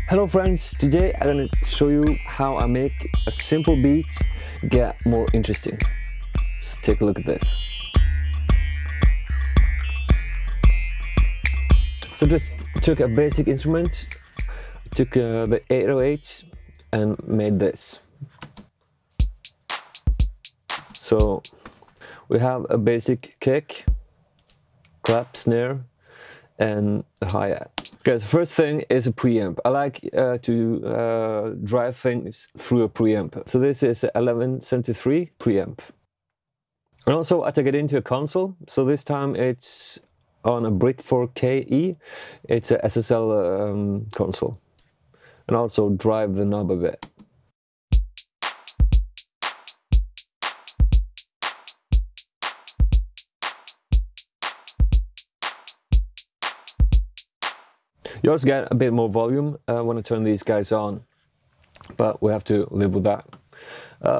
Hello friends, today I'm going to show you how I make a simple beat get more interesting. Let's take a look at this. So just took a basic instrument, took the 808 and made this. So we have a basic kick, clap, snare and a hi-hat. Okay, so first thing is a preamp. I like to drive things through a preamp. So this is a 1173 preamp. And also I take it into a console. So this time it's on a Brit 4KE. It's a SSL console. And also drive the knob a bit. You also get a bit more volume when I turn these guys on, but we have to live with that.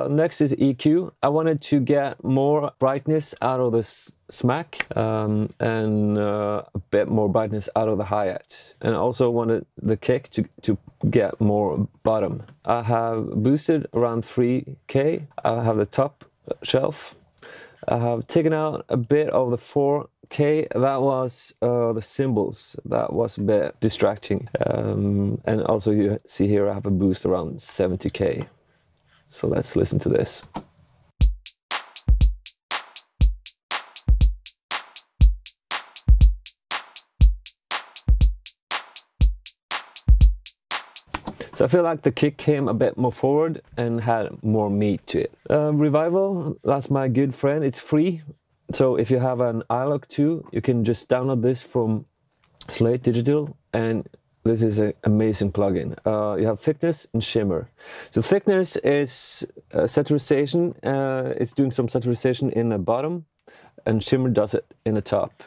Next is EQ. I wanted to get more brightness out of this smack and a bit more brightness out of the hi-hat. And I also wanted the kick to get more bottom. I have boosted around 3K. I have the top shelf. I have taken out a bit of the 4K, that was the cymbals, that was a bit distracting. And also you see here I have a boost around 70K. So let's listen to this. So I feel like the kick came a bit more forward and had more meat to it. Revival, that's my good friend, it's free. So if you have an iLok 2, you can just download this from Slate Digital, and this is an amazing plugin. You have thickness and shimmer. So thickness is saturation, it's doing some saturation in the bottom, and shimmer does it in the top.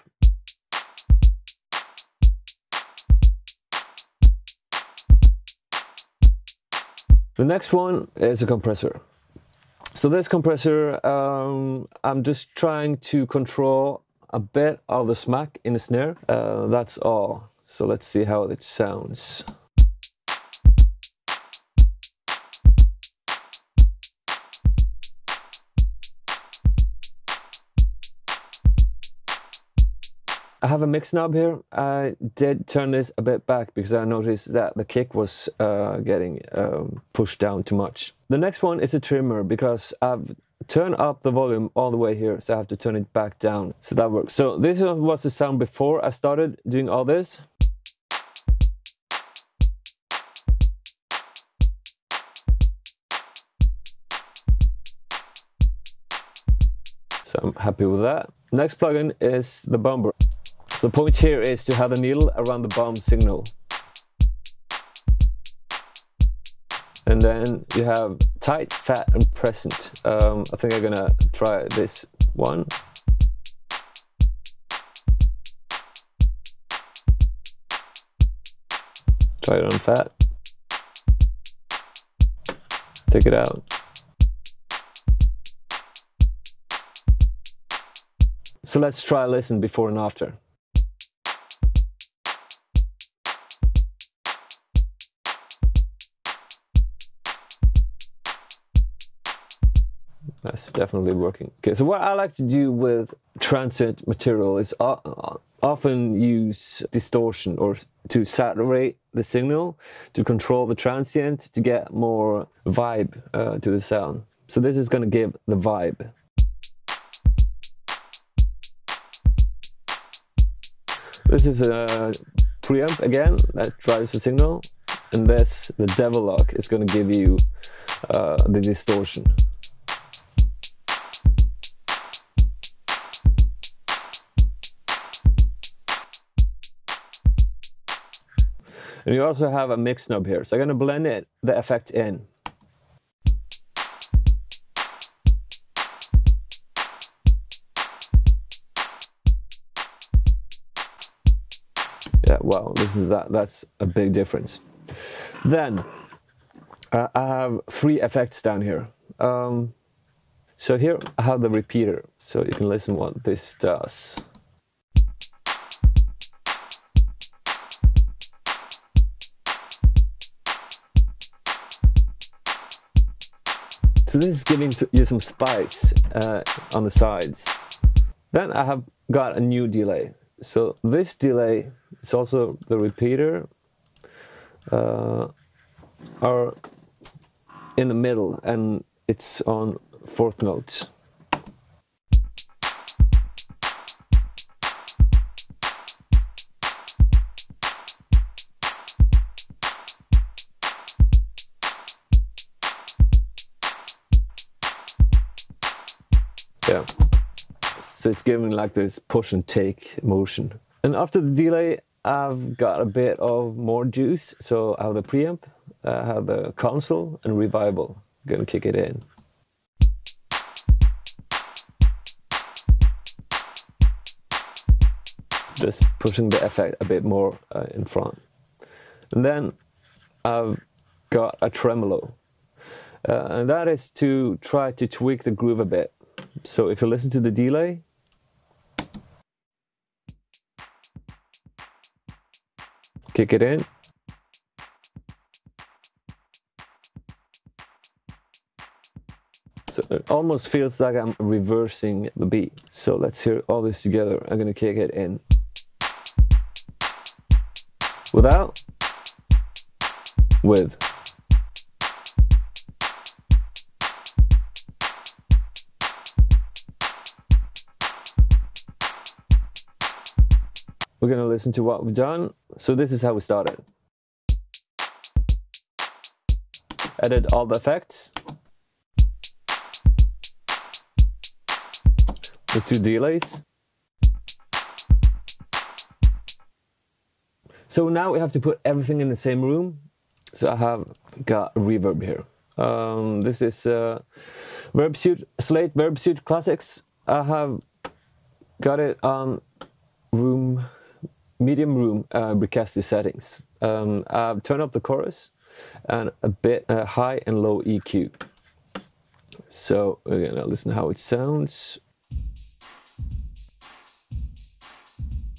The next one is a compressor. So this compressor, I'm just trying to control a bit of the smack in the snare. That's all. So let's see how it sounds. I have a mix knob here. I did turn this a bit back because I noticed that the kick was getting pushed down too much. The next one is a trimmer because I've turned up the volume all the way here, so I have to turn it back down. So that works. So this was the sound before I started doing all this. So I'm happy with that. Next plugin is the bumper. So the point here is to have the needle around the bomb signal. And then you have tight, fat and present. I think I'm gonna try this one. Try it on fat. Take it out. So let's try listen before and after. That's definitely working. Okay, so what I like to do with transient material is often use distortion or to saturate the signal, to control the transient, to get more vibe to the sound. So this is going to give the vibe. This is a preamp again that drives the signal, and this, the devil lock, is going to give you the distortion. And you also have a mix knob here, so I'm going to blend the effect in. Yeah, wow, listen to that, that's a big difference. Then, I have 3 effects down here. So here I have the repeater, so you can listen what this does. So this is giving you some spice on the sides. Then I have got a new delay. So this delay is also the repeater are in the middle, and it's on 4th notes. Yeah, so it's giving like this push and take motion. And after the delay, I've got a bit of more juice. So I have the preamp, I have the console, and revival. I'm gonna kick it in. Just pushing the effect a bit more in front. And then I've got a tremolo. And that is to try to tweak the groove a bit. So if you listen to the delay, kick it in. So it almost feels like I'm reversing the beat. So let's hear all this together. I'm gonna kick it in. Without, with. We're gonna listen to what we've done. So this is how we started. Edit all the effects. The 2 delays. So now we have to put everything in the same room. So I have got a reverb here. This is Slate Verb Suite Classics. I have got it on medium room Bricasti settings. I've turned up the chorus and a bit high and low EQ. So we're gonna listen how it sounds.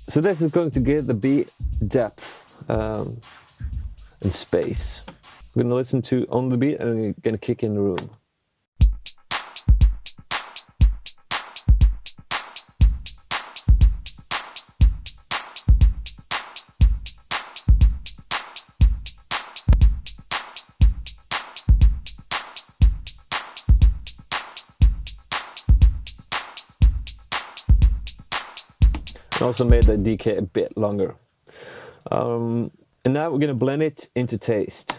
So this is going to give the beat depth and space. We're gonna listen to on the beat and we're gonna kick in the room. Also made the decay a bit longer. And now we're gonna blend it into taste.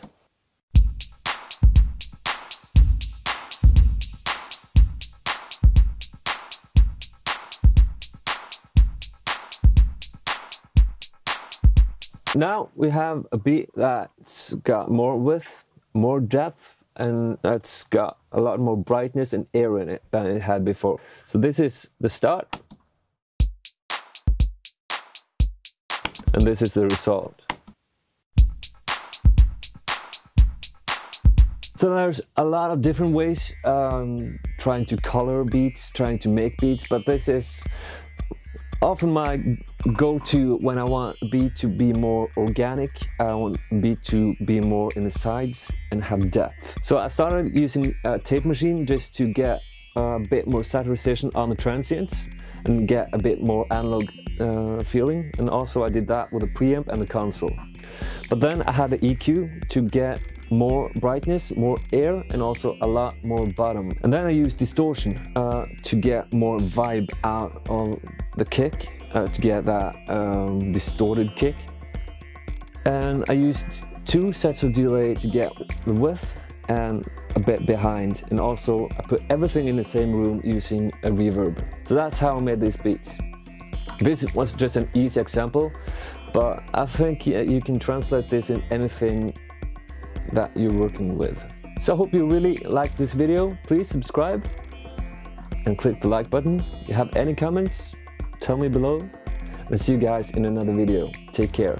Now we have a beat that's got more width, more depth, and that's got a lot more brightness and air in it than it had before. So this is the start. And this is the result. So there's a lot of different ways trying to color beats, trying to make beats, but this is often my go-to when I want a beat to be more organic. I want a beat to be more in the sides and have depth. So I started using a tape machine just to get a bit more saturation on the transients and get a bit more analog feeling, and also I did that with the preamp and the console. But then I had the EQ to get more brightness, more air, and also a lot more bottom. And then I used distortion to get more vibe out of the kick, to get that distorted kick. And I used 2 sets of delay to get the width and a bit behind, and also I put everything in the same room using a reverb. So that's how I made these beats. This was just an easy example, but I think you can translate this in anything that you're working with. So I hope you really liked this video. Please subscribe and click the like button. If you have any comments, tell me below, and see you guys in another video. Take care.